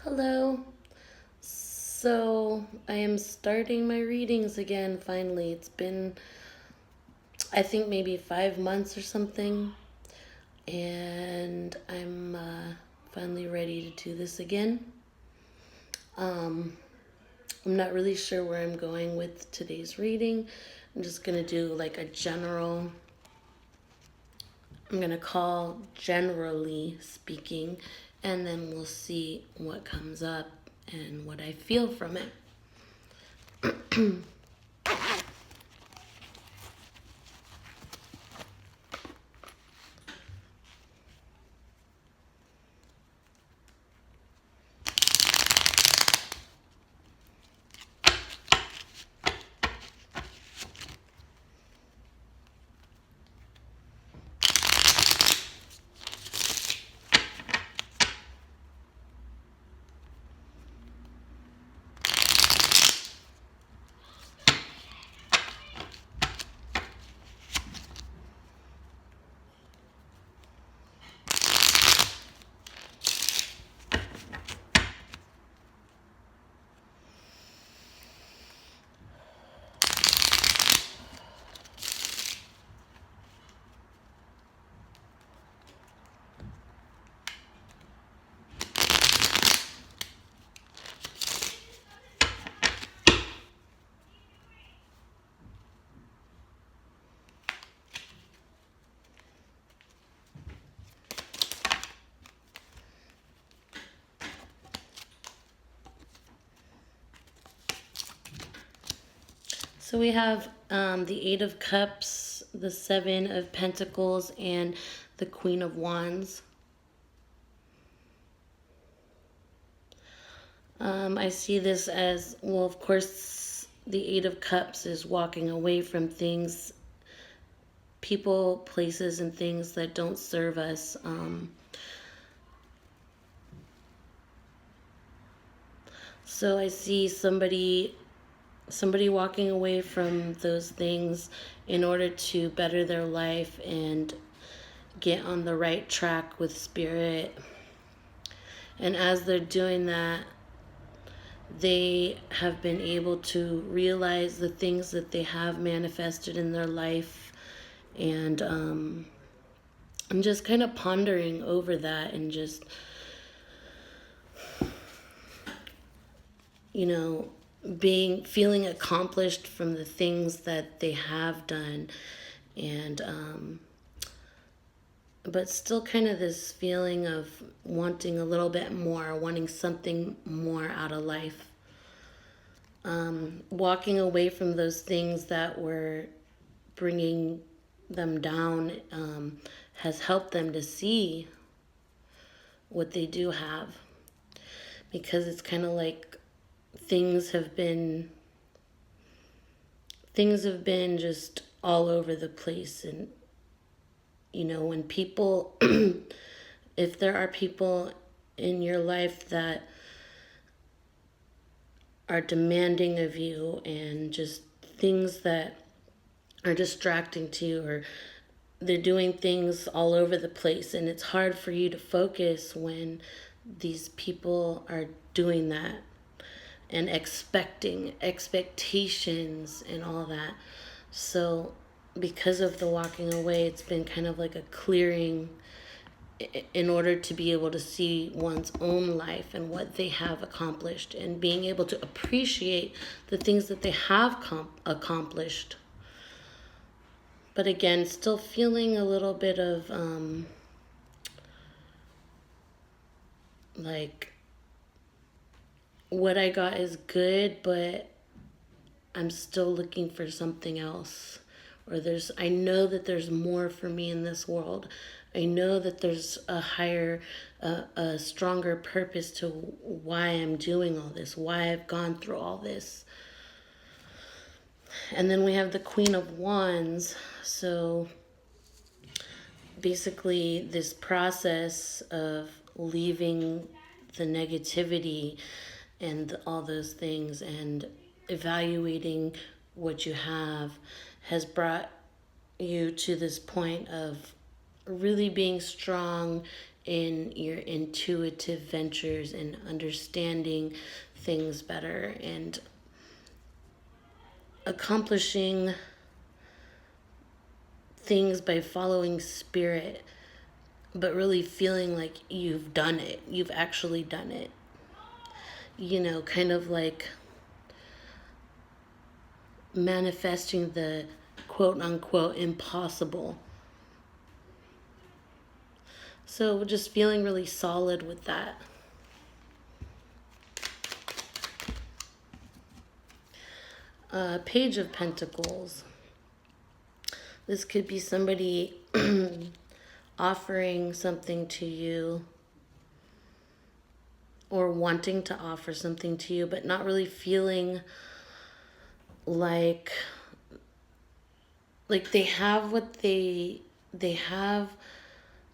Hello. So, I am starting my readings again finally. It's been, I think, maybe 5 months or something. And I'm finally ready to do this again. Um, I'm not really sure where I'm going with today's reading. I'm just going to do like a general, I'm going to call generally speaking, and then we'll see what comes up and what I feel from it. So we have the Eight of Cups, the Seven of Pentacles, and the Queen of Wands. I see this as, well, of course, the Eight of Cups is walking away from things, people, places, and things that don't serve us. So I see somebody walking away from those things in order to better their life and get on the right track with spirit. And as they're doing that, they have been able to realize the things that they have manifested in their life. And I'm just kind of pondering over that and just, feeling accomplished from the things that they have done. And but still kind of this feeling of wanting a little bit more, wanting something more out of life. Walking away from those things that were bringing them down has helped them to see what they do have. Because it's kind of like things have been just all over the place. And when people if there are people in your life that are demanding of you and just things that are distracting to you, or they're doing things all over the place, and it's hard for you to focus when these people are doing that and expectations and all that. So because of the walking away, it's been kind of like a clearing in order to be able to see one's own life and what they have accomplished, and being able to appreciate the things that they have accomplished. But again, still feeling a little bit of like, what I got is good, but I'm still looking for something else. Or I know that there's more for me in this world. I know that there's a higher, a stronger purpose to why I'm doing all this, why I've gone through all this. And then we have the Queen of Wands. So basically this process of leaving the negativity and all those things and evaluating what you have has brought you to this point of really being strong in your intuitive ventures and understanding things better and accomplishing things by following spirit, but really feeling like you've done it. You've actually done it. You know, kind of like manifesting the quote unquote impossible. So just feeling really solid with that. Page of Pentacles. This could be somebody offering something to you or wanting to offer something to you, but not really feeling like they have what they have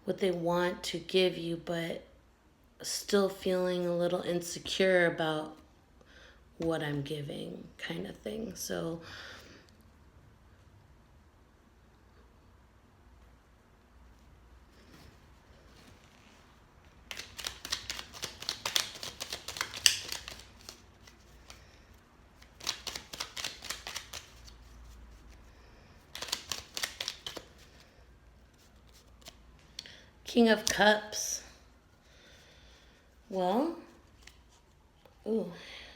what they want to give you, but still feeling a little insecure about what I'm giving, kind of thing. So King of Cups. Well, ooh,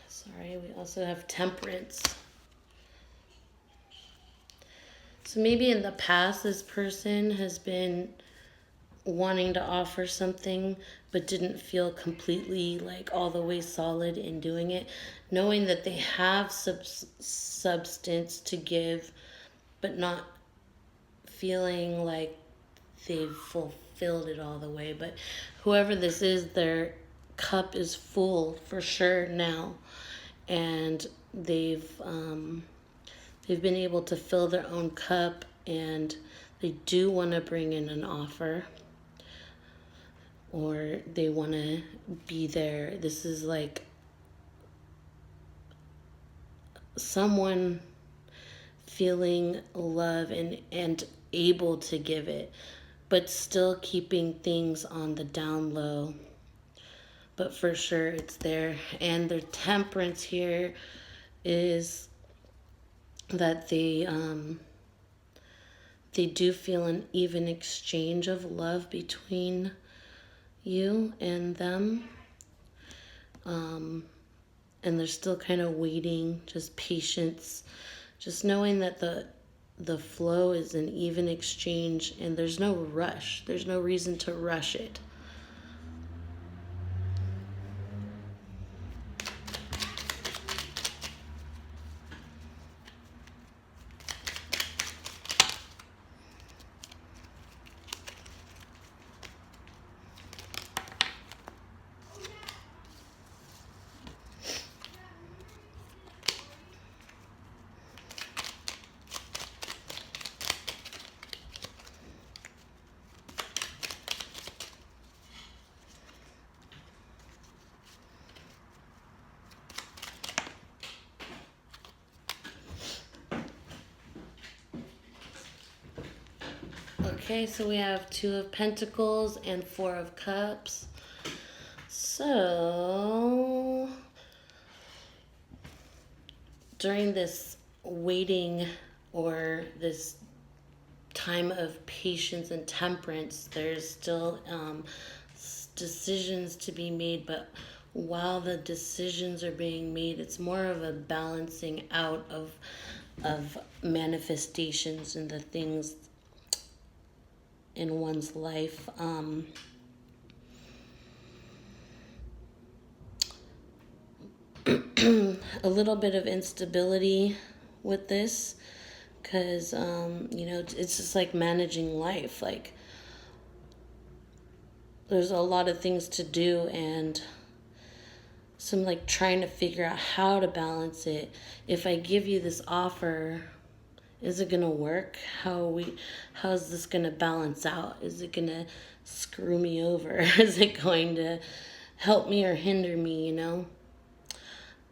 sorry, we also have Temperance. So maybe in the past, this person has been wanting to offer something, but didn't feel completely like all the way solid in doing it, knowing that they have substance to give, but not feeling like they've fulfilled it all the way. But whoever this is, their cup is full for sure now, and they've been able to fill their own cup, and they do want to bring in an offer, or they want to be there. This is like someone feeling love and able to give it, but still keeping things on the down low. But for sure it's there. And their Temperance here is that they do feel an even exchange of love between you and them. And they're still kind of waiting, just patience, just knowing that the flow is an even exchange, and there's no rush. There's no reason to rush it. Okay, so we have Two of Pentacles and Four of Cups. So during this waiting or this time of patience and temperance, there's still decisions to be made, but while the decisions are being made, it's more of a balancing out of manifestations and the things in one's life. A little bit of instability with this, because it's just like managing life. Like there's a lot of things to do, and some like trying to figure out how to balance it. If I give you this offer, is it gonna work? How's this gonna balance out? Is it gonna screw me over? Is it going to help me or hinder me,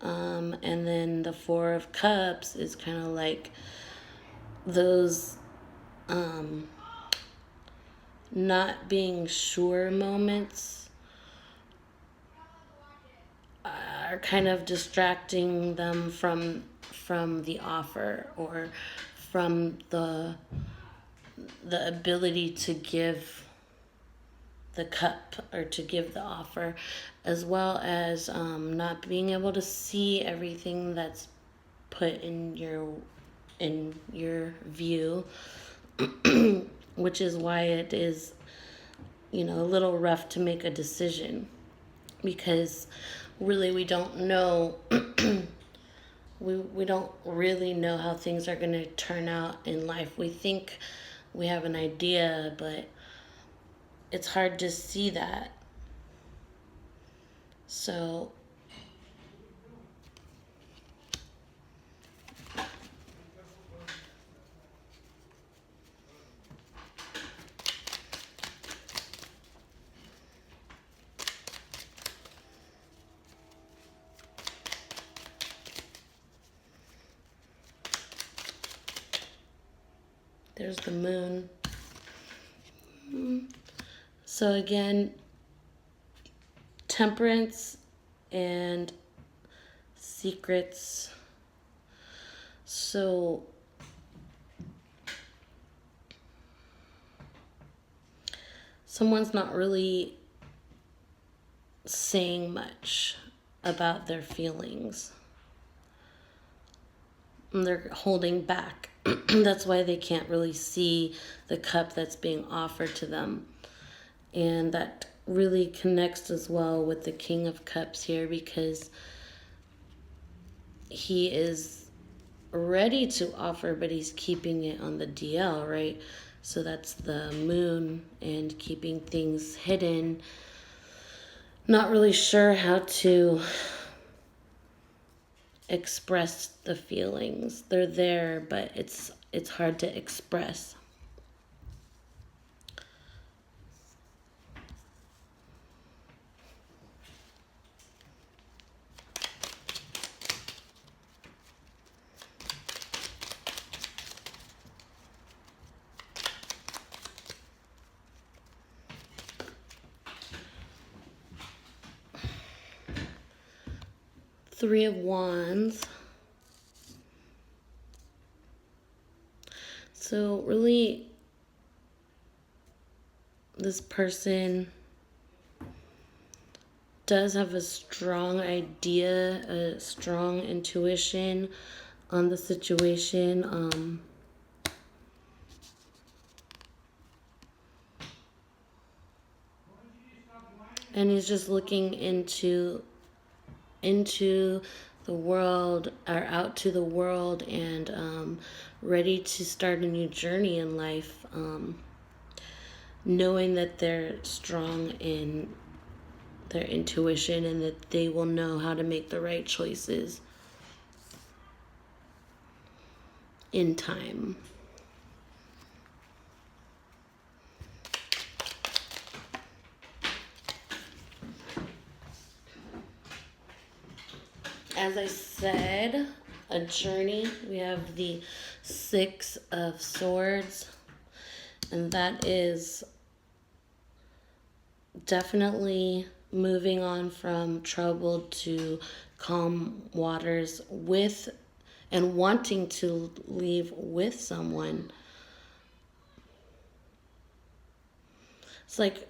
And then the Four of Cups is kind of like those not being sure moments are kind of distracting them from the offer, or from the ability to give the cup, or to give the offer, as well as not being able to see everything that's put in your view, which is why it is, a little rough to make a decision, because really we don't know. We don't really know how things are going to turn out in life. We think we have an idea, but it's hard to see that. So there's the moon. So again, temperance and secrets. So someone's not really saying much about their feelings. And they're holding back. That's why they can't really see the cup that's being offered to them. And that really connects as well with the King of Cups here, because he is ready to offer, but he's keeping it on the DL, right? So that's the moon, and keeping things hidden. Not really sure how to express the feelings. They're there, but it's hard to express. Three of Wands. So really, this person does have a strong idea, a strong intuition on the situation. And he's just looking into the world, or out to the world, and ready to start a new journey in life, knowing that they're strong in their intuition, and that they will know how to make the right choices in time. As I said, a journey. We have the Six of Swords, and that is definitely moving on from troubled to calm waters, with and wanting to leave with someone. It's like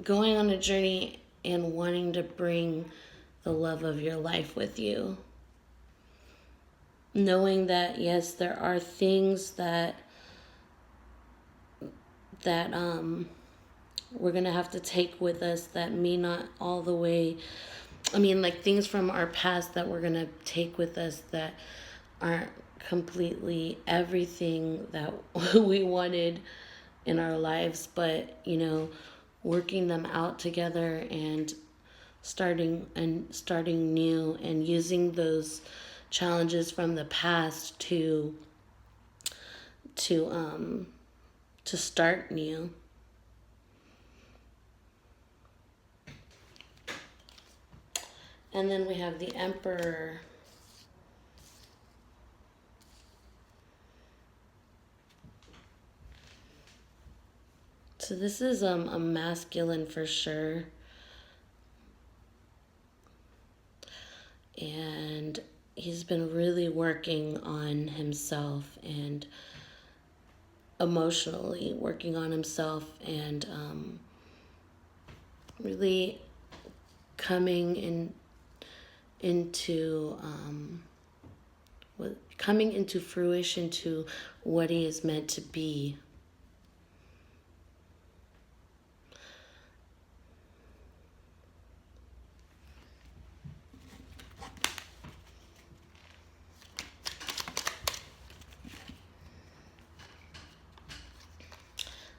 going on a journey and wanting to bring the love of your life with you. Knowing that, yes, there are things that we're going to have to take with us that may not all the way, like things from our past that we're going to take with us that aren't completely everything that we wanted in our lives, but working them out together, and starting new, and using those challenges from the past to start new. And then we have the Emperor. So this is a masculine for sure. And he's been really working on himself and emotionally working on himself and really coming into coming into fruition to what he is meant to be.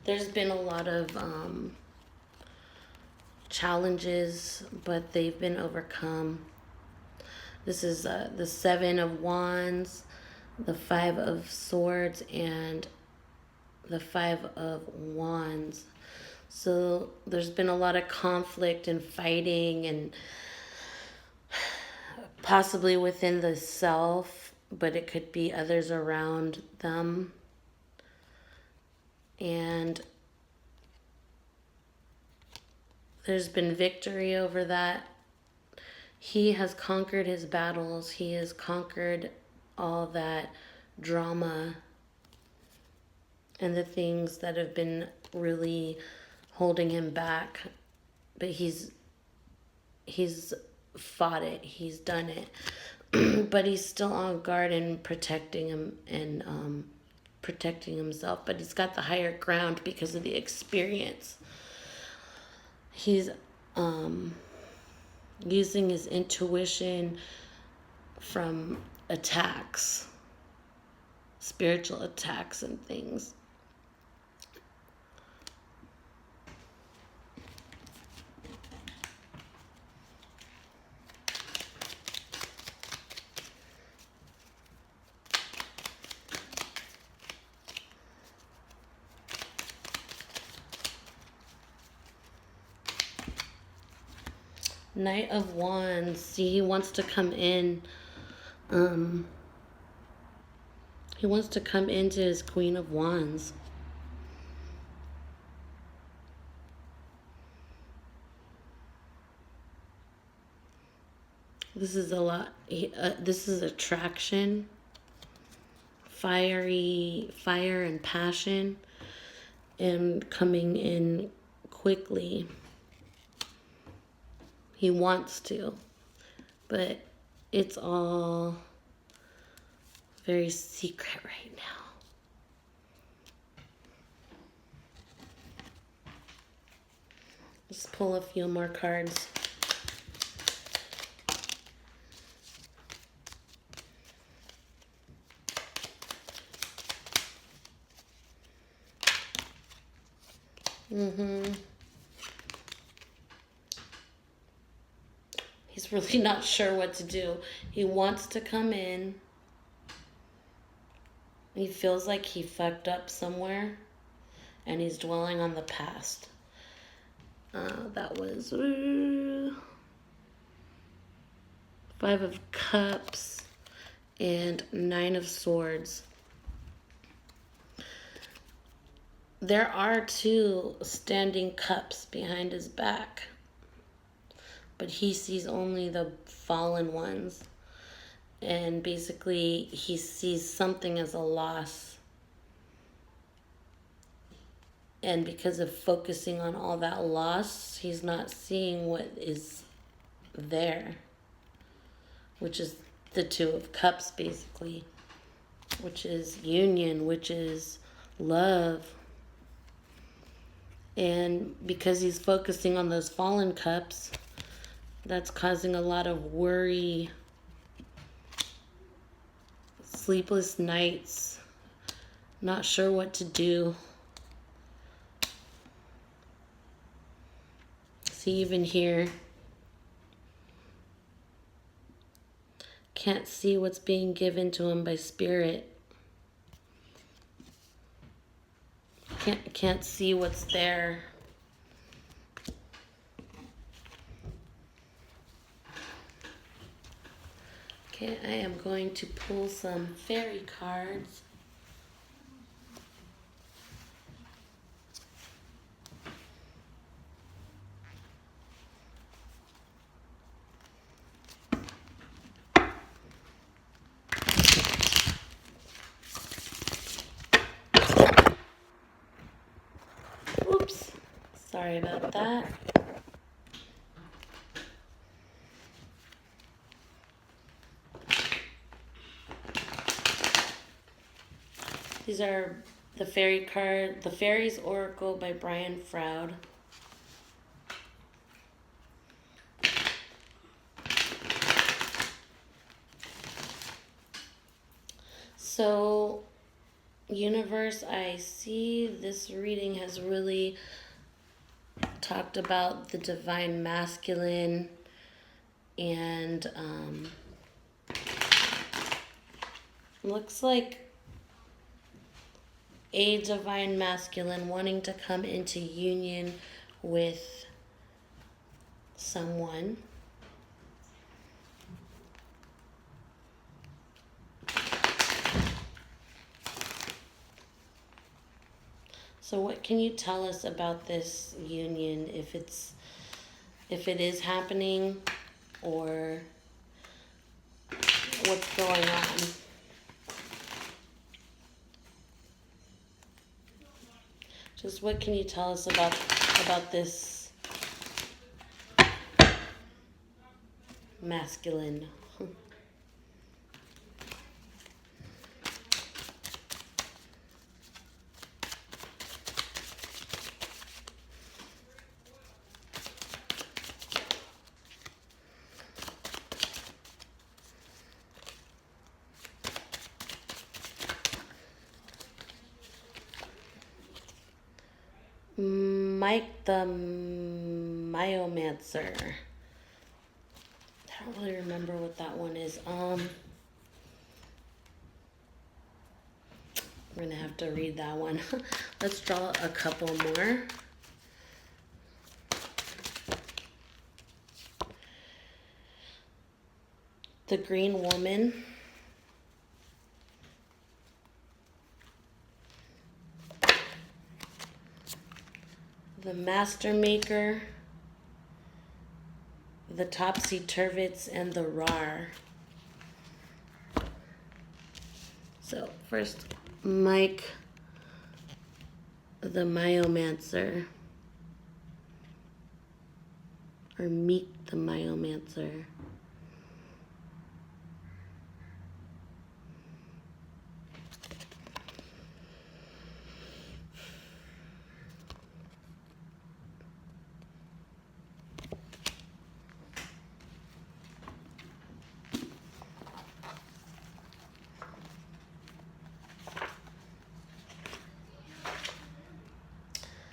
There's been a lot of challenges, but they've been overcome. This is the Seven of Wands, the Five of Swords, and the Five of Wands. So there's been a lot of conflict and fighting and possibly within the self, but it could be others around them. And there's been victory over that. He has conquered his battles. He has conquered all that drama and the things that have been really holding him back. But he's fought it. He's done it. But he's still on guard and protecting him and protecting himself. But he's got the higher ground because of the experience. He's using his intuition from attacks, spiritual attacks and things. Knight of Wands. See, he wants to come in. He wants to come into his Queen of Wands. This is a lot. This is attraction, fire and passion, and coming in quickly. He wants to, but it's all very secret right now. Let's pull a few more cards. He's really not sure what to do. He wants to come in. He feels like he fucked up somewhere, and he's dwelling on the past. That was Five of Cups and Nine of Swords. There are two standing cups behind his back, but he sees only the fallen ones. And basically, he sees something as a loss. And because of focusing on all that loss, he's not seeing what is there, which is the Two of Cups, basically, which is union, which is love. And because he's focusing on those fallen cups, that's causing a lot of worry, sleepless nights, not sure what to do. See, even here, can't see what's being given to him by spirit. Can't see what's there. Okay, I am going to pull some fairy cards. Sorry about that. These are the fairy card, The Fairies Oracle by Brian Froud. So, universe, I see this reading has really talked about the divine masculine and looks like a divine masculine wanting to come into union with someone. So what can you tell us about this union, if it is happening, or what's going on? Just what can you tell us about this masculine? Mike the Myomancer. I don't really remember what that one is. I'm gonna have to read that one. Let's draw a couple more. The Green Woman. The Master Maker. The Topsy Turvets, and the Rar. So first, Mike the Myomancer. Or Meek the Myomancer.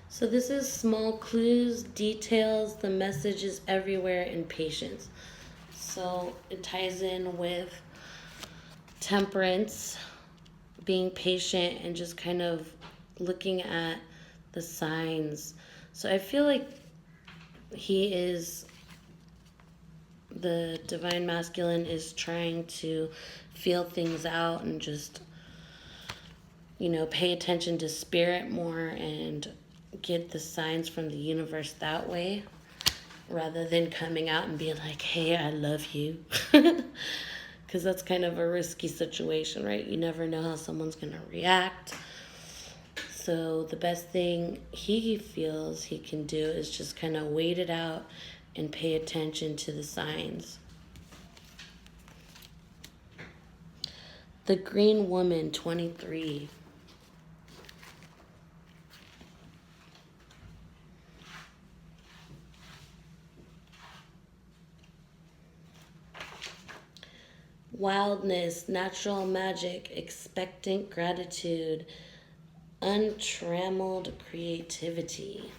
So this is small clues, details, the message is everywhere, and patience. So it ties in with temperance, being patient, and just kind of looking at the signs. So I feel like the divine masculine is trying to feel things out and just, pay attention to spirit more and get the signs from the universe that way, rather than coming out and being like, hey, I love you. Because that's kind of a risky situation, right? You never know how someone's going to react. So the best thing he feels he can do is just kind of wait it out and pay attention to the signs. The Green Woman, 23. Wildness, natural magic, expectant gratitude, untrammeled creativity.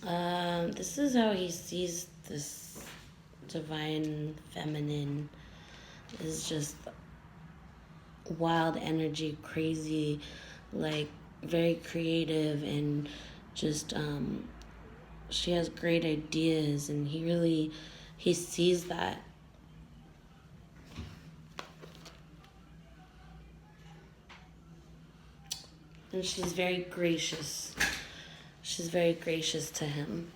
This is how he sees this divine feminine, is just wild energy, crazy, like very creative, and just she has great ideas, and he sees that. And she's very gracious. She's very gracious to him.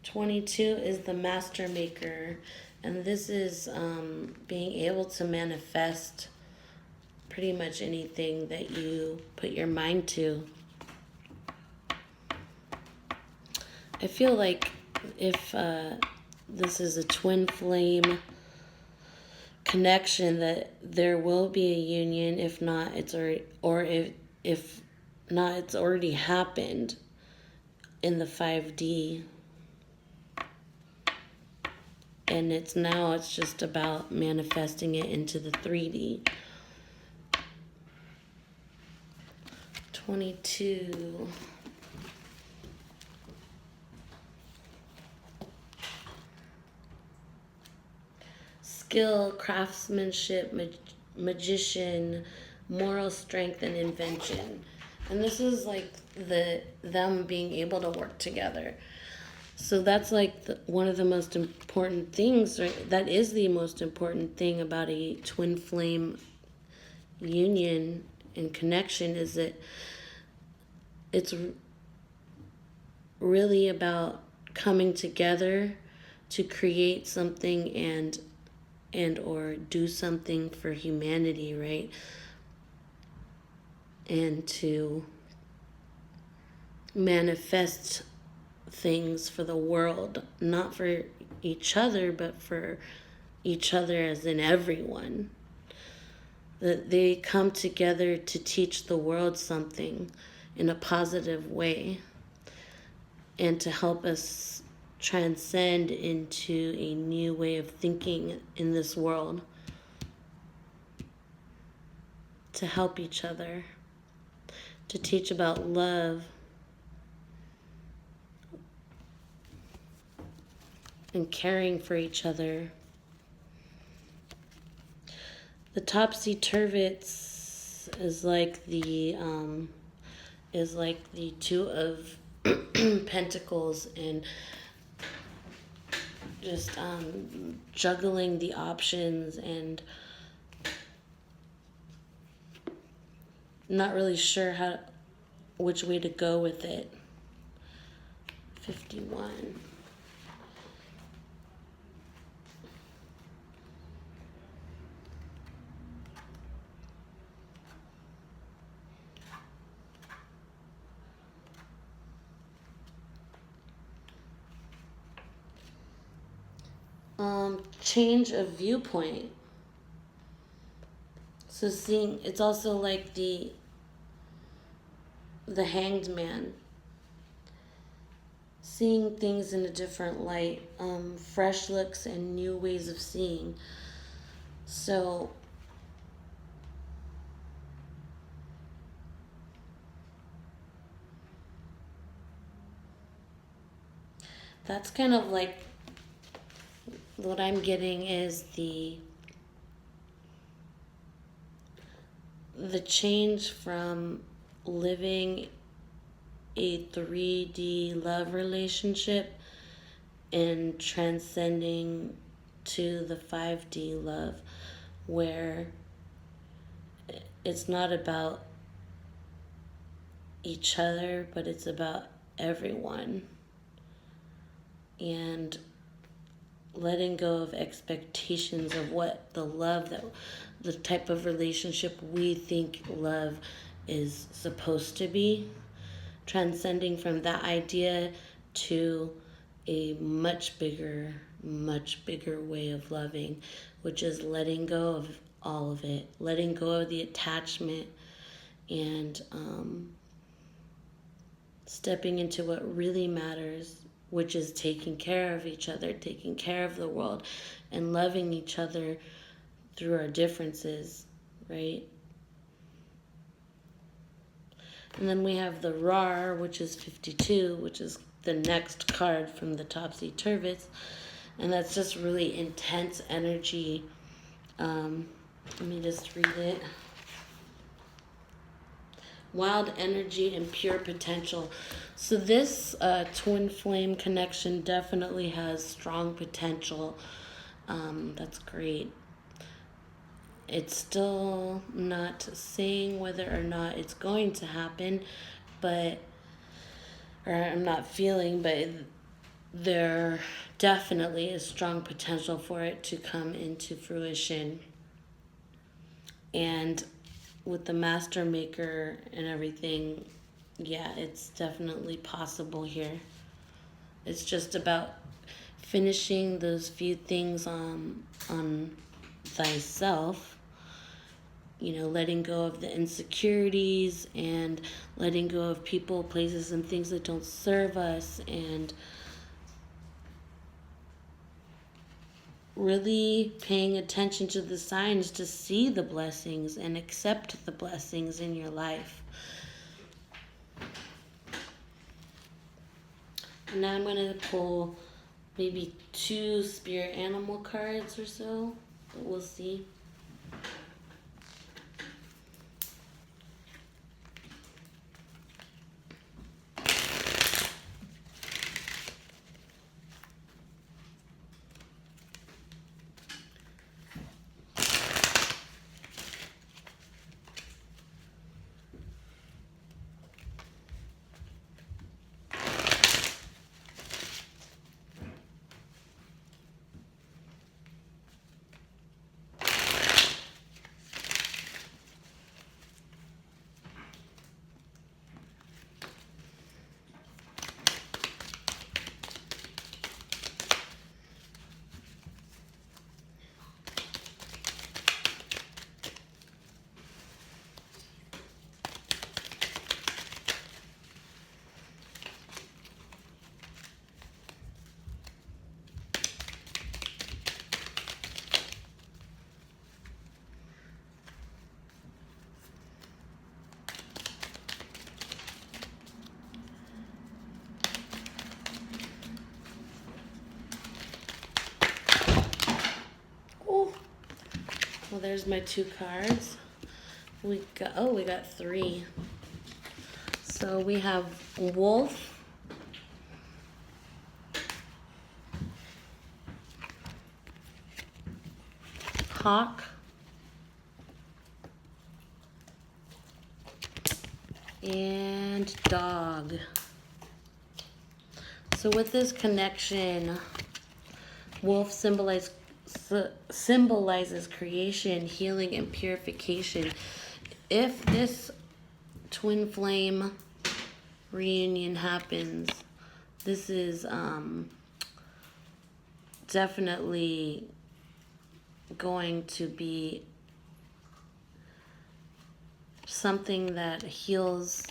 (22) is the Master Maker, And this is being able to manifest pretty much anything that you put your mind to. I feel like if this is a twin flame connection, that there will be a union. If not, it's already, or if not, it's already happened in the 5D. And it's just about manifesting it into the 3D. 22. Skill, craftsmanship, magician, moral strength, and invention. And this is like them being able to work together. So that's like one of the most important things, right? That is the most important thing about a twin flame union and connection, is that it's really about coming together to create something and or do something for humanity, right? And to manifest things for the world, not for each other, but for each other as in everyone. That they come together to teach the world something in a positive way and to help us transcend into a new way of thinking in this world, to help each other, to teach about love and caring for each other. The Topsy-Turvets is like the Two of Pentacles, and just juggling the options and not really sure which way to go with it. 51. Change of viewpoint. So seeing, it's also like the Hanged Man. Seeing things in a different light, fresh looks and new ways of seeing. So that's kind of like what I'm getting, is the change from living a 3D love relationship and transcending to the 5D love, where it's not about each other, but it's about everyone. And letting go of expectations of what the type of relationship we think love is supposed to be, transcending from that idea to a much bigger way of loving, which is letting go of all of it, letting go of the attachment, and stepping into what really matters, which is taking care of each other, taking care of the world, and loving each other through our differences, right? And then we have the Rar, which is 52, which is the next card from the Topsy-Turvets. And that's just really intense energy. Let me just read it. Wild energy and pure potential. So this twin flame connection definitely has strong potential. That's great. It's still not saying whether or not it's going to happen, or I'm not feeling, but there definitely is strong potential for it to come into fruition. And with the master maker and everything, yeah, it's definitely possible here. It's just about finishing those few things on thyself, letting go of the insecurities and letting go of people, places, and things that don't serve us, and really paying attention to the signs to see the blessings and accept the blessings in your life. And now I'm going to pull maybe 2 spirit animal cards or so, but we'll see. Well, there's my 2 cards. We got 3. So we have wolf, hawk, and dog. So with this connection, wolf symbolizes creation, healing, and purification. If this twin flame reunion happens, this is definitely going to be something that heals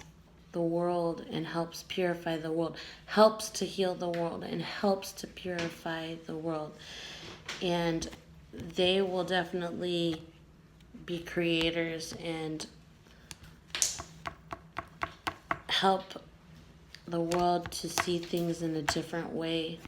the world and helps purify the world, helps to heal the world and helps to purify the world. And they will definitely be creators and help the world to see things in a different way.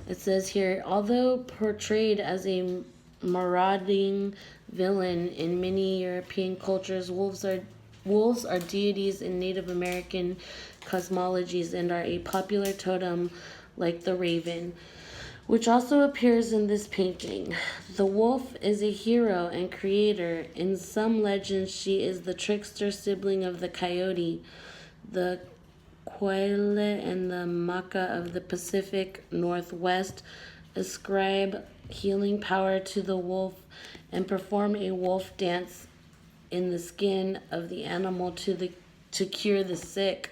It says here, although portrayed as a marauding villain in many European cultures, wolves are deities in Native American cosmologies and are a popular totem like the raven, which also appears in this painting. The wolf is a hero and creator. In some legends, she is the trickster sibling of the coyote, the Quail and the Maka of the Pacific Northwest ascribe healing power to the wolf and perform a wolf dance in the skin of the animal to cure the sick.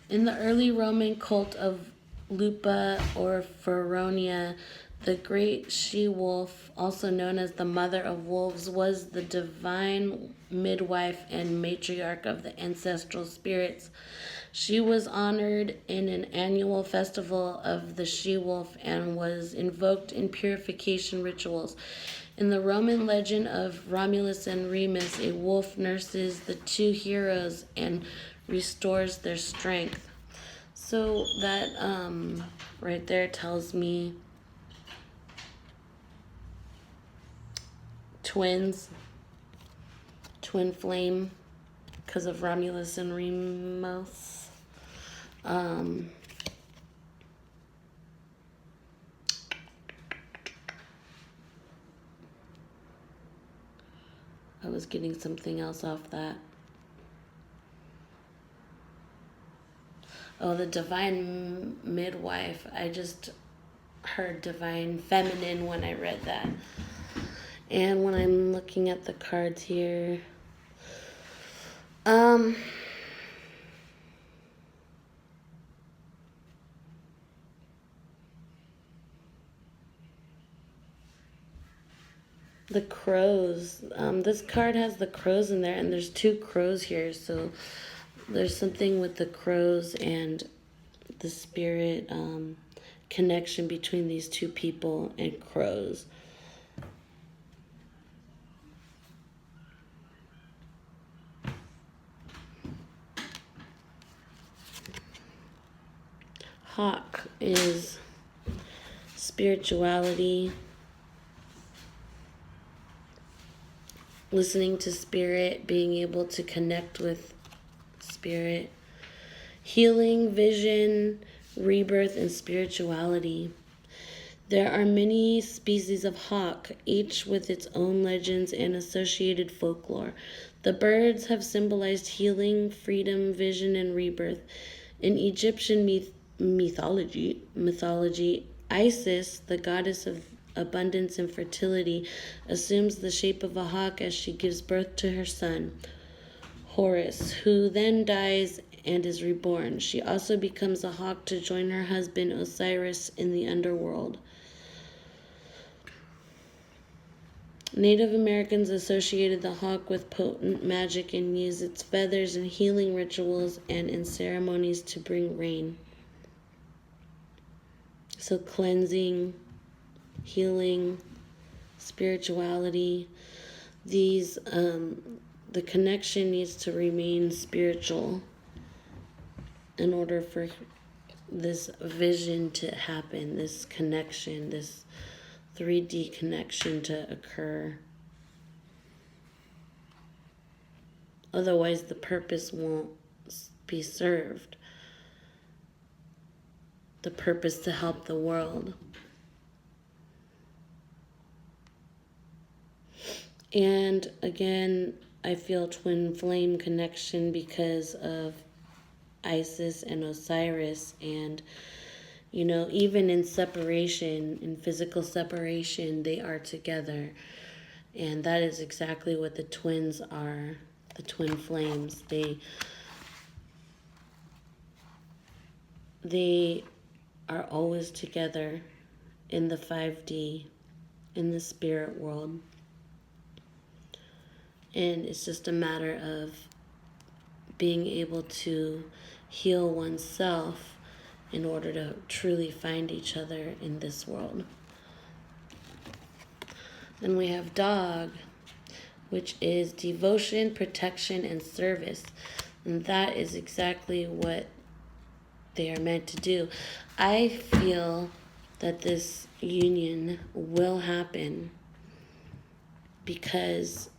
In the early Roman cult of Lupa or Feronia, the great she-wolf, also known as the mother of wolves, was the divine midwife and matriarch of the ancestral spirits. She was honored in an annual festival of the she-wolf and was invoked in purification rituals. In the Roman legend of Romulus and Remus, a wolf nurses the 2 heroes and restores their strength. So that right there tells me twins, twin flame, because of Romulus and Remus. I was getting something else off that. Oh, the divine midwife. I just heard divine feminine when I read that. And when I'm looking at the cards here, the crows. This card has the crows in there, and there's two crows here, so there's something with the crows and the spirit connection between these two people and crows. Hawk is spirituality, listening to spirit, being able to connect with spirit, healing, vision, rebirth, and spirituality. There are many species of hawk, each with its own legends and associated folklore. The birds have symbolized healing, freedom, vision, and rebirth. In Egyptian mythology, Isis, the goddess of abundance and fertility, assumes the shape of a hawk as she gives birth to her son, Horus, who then dies and is reborn. She also becomes a hawk to join her husband Osiris in the underworld. Native Americans associated the hawk with potent magic and used its feathers in healing rituals and in ceremonies to bring rain. So cleansing, healing, spirituality, these the connection needs to remain spiritual in order for this vision to happen, this connection, this 3D connection to occur. Otherwise, the purpose won't be served. The purpose to help the world. And again, I feel twin flame connection because of Isis and Osiris, and you know, even in separation, in physical separation, they are together. And that is exactly what the twins are, the twin flames. They are always together in the 5D, in the spirit world. And it's just a matter of being able to heal oneself in order to truly find each other in this world. Then we have dog, which is devotion, protection, and service. And that is exactly what they are meant to do. I feel that this union will happen because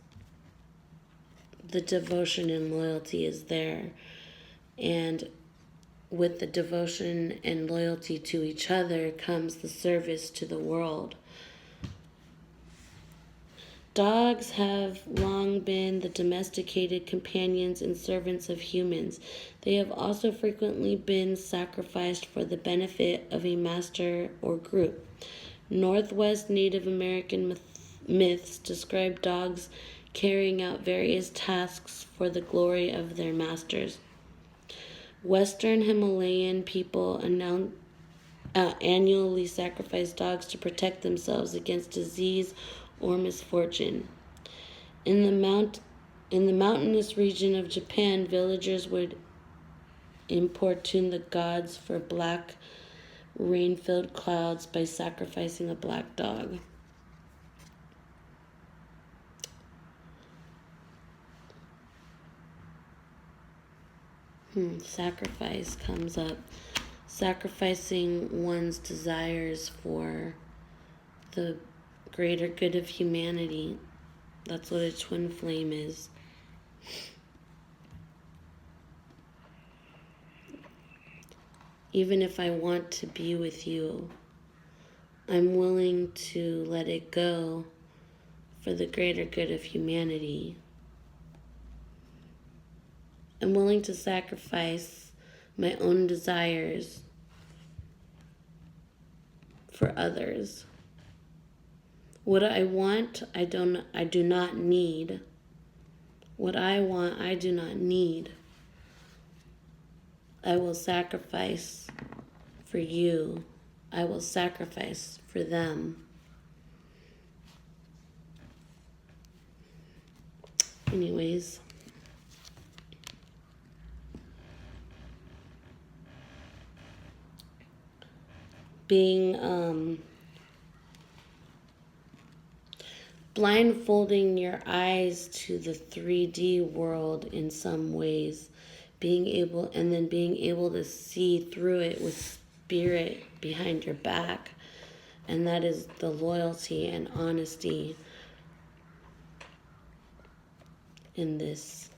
the devotion and loyalty is there. And with the devotion and loyalty to each other comes the service to the world. Dogs have long been the domesticated companions and servants of humans. They have also frequently been sacrificed for the benefit of a master or group. Northwest Native American myths describe dogs carrying out various tasks for the glory of their masters. Western Himalayan people annually sacrifice dogs to protect themselves against disease or misfortune. In the mountainous region of Japan, villagers would importune the gods for black rain-filled clouds by sacrificing a black dog. Sacrifice comes up. Sacrificing one's desires for the greater good of humanity. That's what a twin flame is. Even if I want to be with you, I'm willing to let it go for the greater good of humanity. I'm willing to sacrifice my own desires for others. What I want, I do not need. What I want, I do not need. I will sacrifice for you. I will sacrifice for them. Anyways. Being blindfolding your eyes to the 3D world in some ways, being able to see through it with spirit behind your back, and that is the loyalty and honesty in this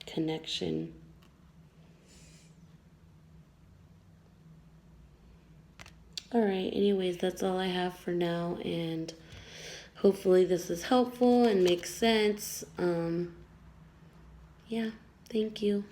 connection. All right, anyways, that's all I have for now, and hopefully this is helpful and makes sense. Yeah, thank you.